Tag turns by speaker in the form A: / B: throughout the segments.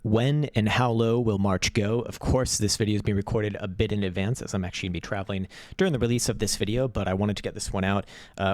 A: When and how low will March go? Of course, this video is being recorded a bit in advance as I'm actually going to be traveling during the release of this video, but I wanted to get this one out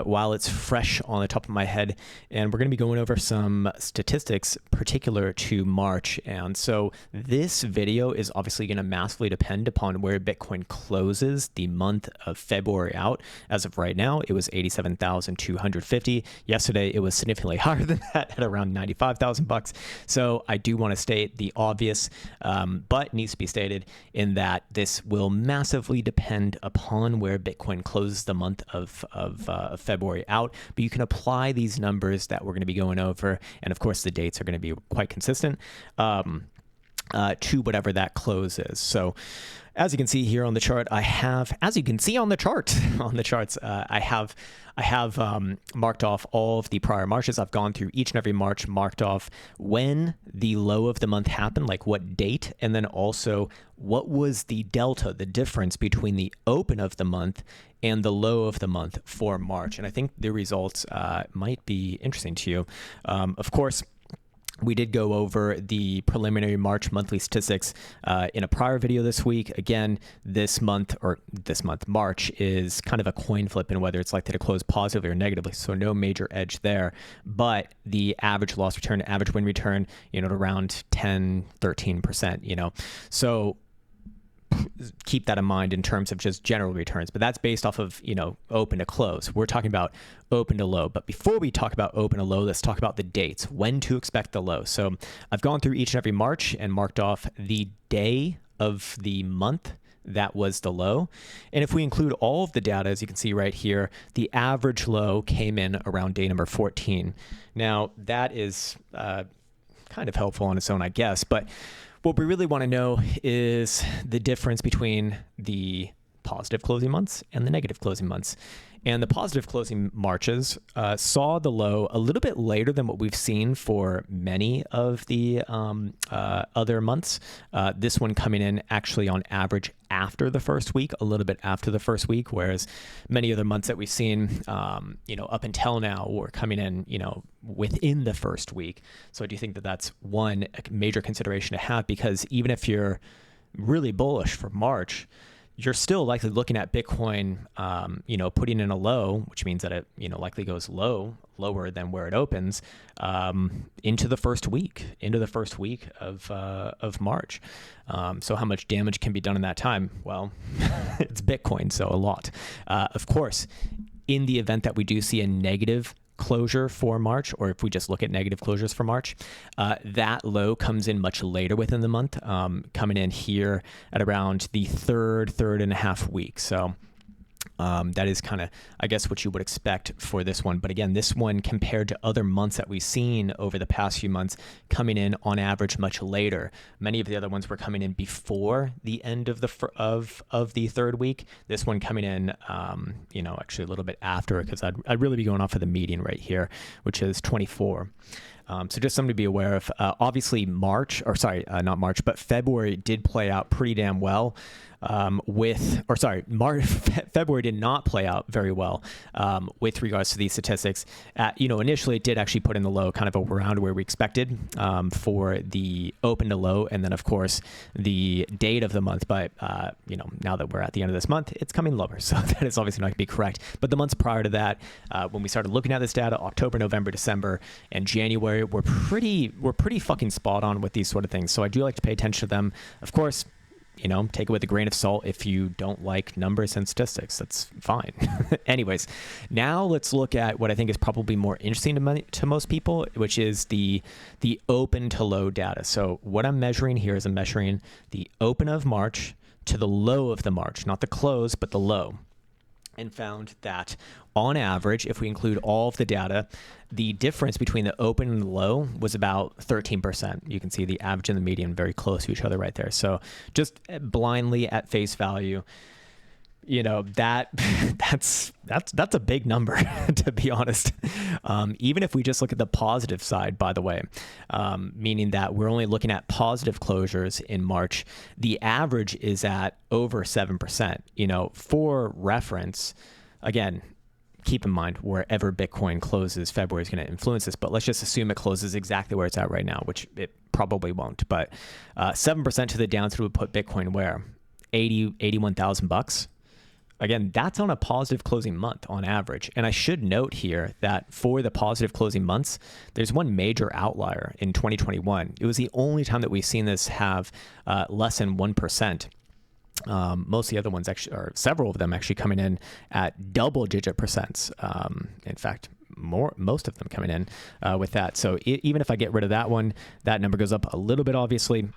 A: while it's fresh on the top of my head. And we're going to be going over some statistics particular to March. And so this video is obviously going to massively depend upon where Bitcoin closes the month of February out. As of right now, it was 87,250. Yesterday, it was significantly higher than that at around 95,000 bucks. So I do want to state the obvious, but needs to be stated in that this will massively depend upon where Bitcoin closes the month of February out. But you can apply these numbers that we're going to be going over, and of course the dates are going to be quite consistent to whatever that close is. So as you can see here on the chart, I have marked off all of the prior Marches. I've gone through each and every March, marked off when the low of the month happened, like what date, and then also what was the delta, the difference between the open of the month and the low of the month for March. And I think the results might be interesting to you. Of course, we did go over the preliminary March monthly statistics in a prior video this week. Again, this month, March, is kind of a coin flip in whether it's likely to close positively or negatively. So no major edge there. But the average loss return, average win return, at around 10, 13%, So keep that in mind in terms of just general returns, but that's based off of, open to close. We're talking about open to low. But before we talk about open to low, let's talk about the dates, when to expect the low. So I've gone through each and every March and marked off the day of the month that was the low. And if we include all of the data, as you can see right here, the average low came in around day number 14. Now that is kind of helpful on its own, I guess, but what we really want to know is the difference between the positive closing months and the negative closing months. And the positive closing Marches saw the low a little bit later than what we've seen for many of the other months. This one coming in actually on average after the first week, a little bit after the first week, whereas many other months that we've seen, up until now were coming in, within the first week. So I do think that that's one major consideration to have, because even if you're really bullish for March, you're still likely looking at Bitcoin, putting in a low, which means that it, likely goes lower than where it opens, into the first week of March. So how much damage can be done in that time? Well, it's Bitcoin, so a lot. Of course, in the event that we do see a negative closure for March, or if we just look at negative closures for March, that low comes in much later within the month, coming in here at around the third and a half week. So that is kind of, I guess, what you would expect for this one. But again, this one compared to other months that we've seen over the past few months, coming in on average much later. Many of the other ones were coming in before the end of the third week. This one coming in, actually a little bit after, because I'd really be going off of the median right here, which is 24. So just something to be aware of. Obviously February did play out pretty damn well. February did not play out very well with regards to these statistics. Initially it did actually put in the low kind of around where we expected for the open to low, and then of course the date of the month. But now that we're at the end of this month, it's coming lower, so that is obviously not going to be correct. But the months prior to that, when we started looking at this data, October, November, December, and January, we're pretty fucking spot on with these sort of things. So I do like to pay attention to them. Of course, take it with a grain of salt. If you don't like numbers and statistics, that's fine. Anyways, now let's look at what I think is probably more interesting to most people, which is the open to low data. So what I'm measuring here is I'm measuring the open of March to the low of the March, not the close, but the low. And found that on average, if we include all of the data, the difference between the open and the low was about 13%. You can see the average and the median very close to each other right there. So just blindly at face value, that's a big number, to be honest. Even if we just look at the positive side, by the way, meaning that we're only looking at positive closures in March, the average is at over 7%. For reference, again, keep in mind wherever Bitcoin closes, February is going to influence this, but let's just assume it closes exactly where it's at right now, which it probably won't, but 7% to the downside would put Bitcoin where? 81,000 bucks. Again, that's on a positive closing month on average. And I should note here that for the positive closing months, there's one major outlier in 2021. It was the only time that we've seen this have less than 1%. Most of the other ones actually, or several of them actually coming in at double-digit percents. In fact, most of them coming in with that. So even if I get rid of that one, that number goes up a little bit, obviously.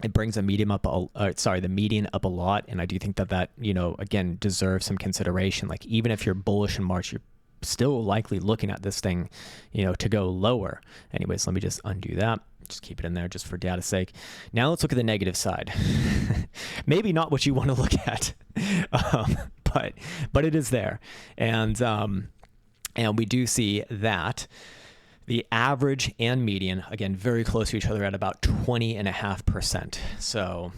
A: It brings the median up a lot. And I do think that, again, deserves some consideration. Like, even if you're bullish in March, you're still likely looking at this thing, to go lower. Anyways, let me just undo that. Just keep it in there just for data's sake. Now let's look at the negative side. Maybe not what you want to look at, but it is there. And we do see that the average and median, again, very close to each other at about 20.5%. So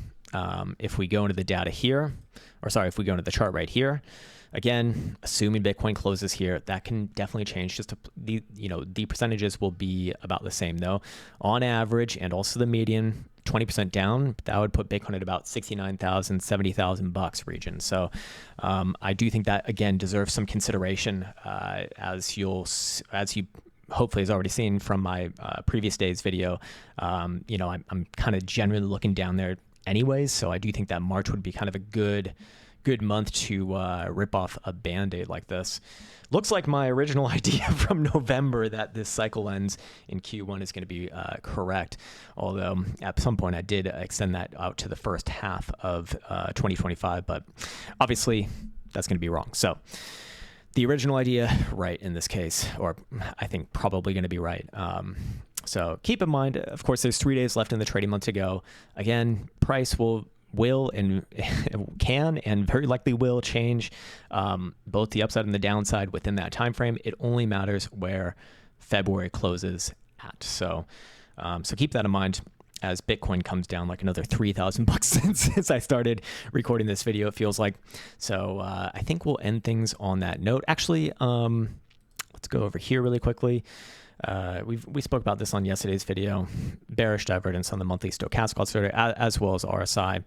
A: if we go into the data here, if we go into the chart right here, again, assuming Bitcoin closes here, that can definitely change. The percentages will be about the same though. On average, and also the median, 20% down, that would put Bitcoin at about 69,000, 70,000 bucks region. So I do think that, again, deserves some consideration as you hopefully has already seen from my previous day's video. I'm kind of generally looking down there anyways. So I do think that March would be kind of a good month to rip off a Band-Aid like this. Looks like my original idea from November that this cycle ends in Q1 is going to be correct. Although at some point I did extend that out to the first half of 2025, but obviously that's going to be wrong. So the original idea, right in this case, or I think probably going to be right. So keep in mind, of course, there's 3 days left in the trading month to go. Again, price will and can and very likely will change both the upside and the downside within that time frame. It only matters where February closes at. So keep that in mind as Bitcoin comes down like another 3,000 bucks since I started recording this video, it feels like. So I think we'll end things on that note. Actually, let's go over here really quickly. We spoke about this on yesterday's video, bearish divergence on the monthly stochastic oscillator as well as RSI,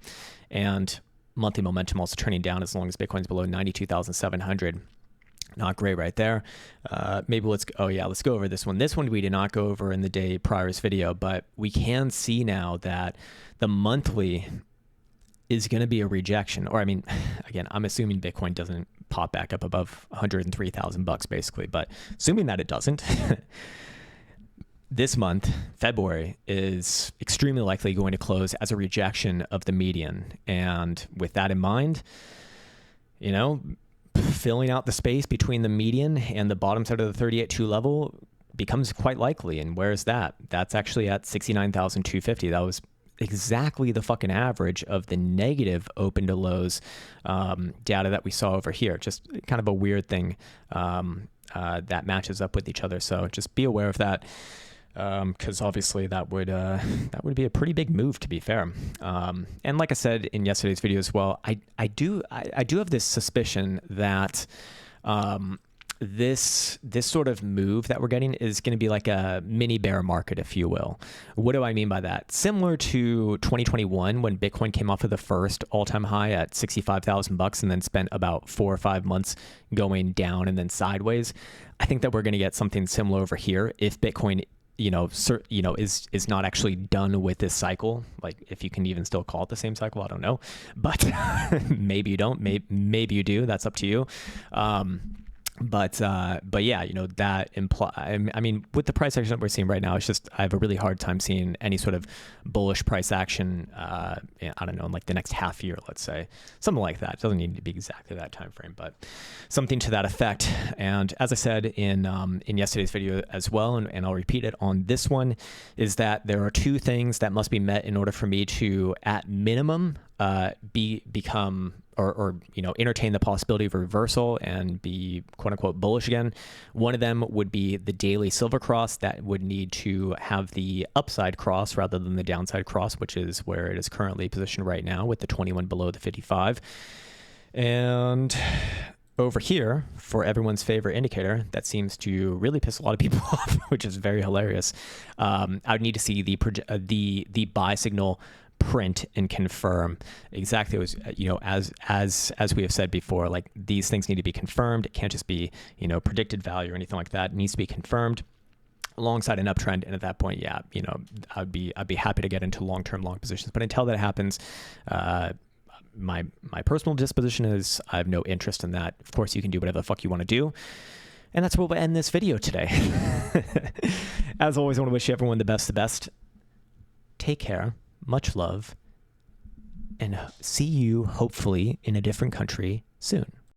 A: and monthly momentum also turning down as long as Bitcoin's below 92,700. Not great right there. Maybe let's go over this one. This one we did not go over in the day prior's video, but we can see now that the monthly is going to be a rejection. Or again, I'm assuming Bitcoin doesn't pop back up above 103,000 bucks basically, but assuming that it doesn't, this month, February, is extremely likely going to close as a rejection of the median. And with that in mind, filling out the space between the median and the bottom side of the 38.2 level becomes quite likely. And where is that? That's actually at 69,250. That was exactly the fucking average of the negative open to lows data that we saw over here. Just kind of a weird thing that matches up with each other. So just be aware of that. Because obviously that would be a pretty big move, to be fair. And like I said in yesterday's video as well, I do have this suspicion that this sort of move that we're getting is going to be like a mini bear market, if you will. What do I mean by that? Similar to 2021 when Bitcoin came off of the first all-time high at 65,000 bucks and then spent about 4 or 5 months going down and then sideways. I think that we're going to get something similar over here if Bitcoin is not actually done with this cycle. Like, if you can even still call it the same cycle, I don't know, but maybe you don't, maybe you do, that's up to you. But yeah, that with the price action that we're seeing right now, it's just, I have a really hard time seeing any sort of bullish price action, I don't know, in like the next half year, let's say, something like that. It doesn't need to be exactly that time frame, but something to that effect. And as I said in yesterday's video as well, and I'll repeat it on this one, is that there are 2 things that must be met in order for me to, at minimum, become entertain the possibility of reversal and be quote unquote bullish again. One of them would be the daily silver cross that would need to have the upside cross rather than the downside cross, which is where it is currently positioned right now with the 21 below the 55. And over here, for everyone's favorite indicator that seems to really piss a lot of people off, which is very hilarious, I would need to see the buy signal print and confirm exactly as as we have said before. Like, these things need to be confirmed. It can't just be predicted value or anything like that. It needs to be confirmed alongside an uptrend, and at that point, yeah, I'd be happy to get into long positions. But until that happens, my personal disposition is I have no interest in that. Of course, you can do whatever the fuck you want to do. And that's where we'll end this video today. As always, I want to wish everyone the best. Take care, much love, and see you hopefully in a different country soon.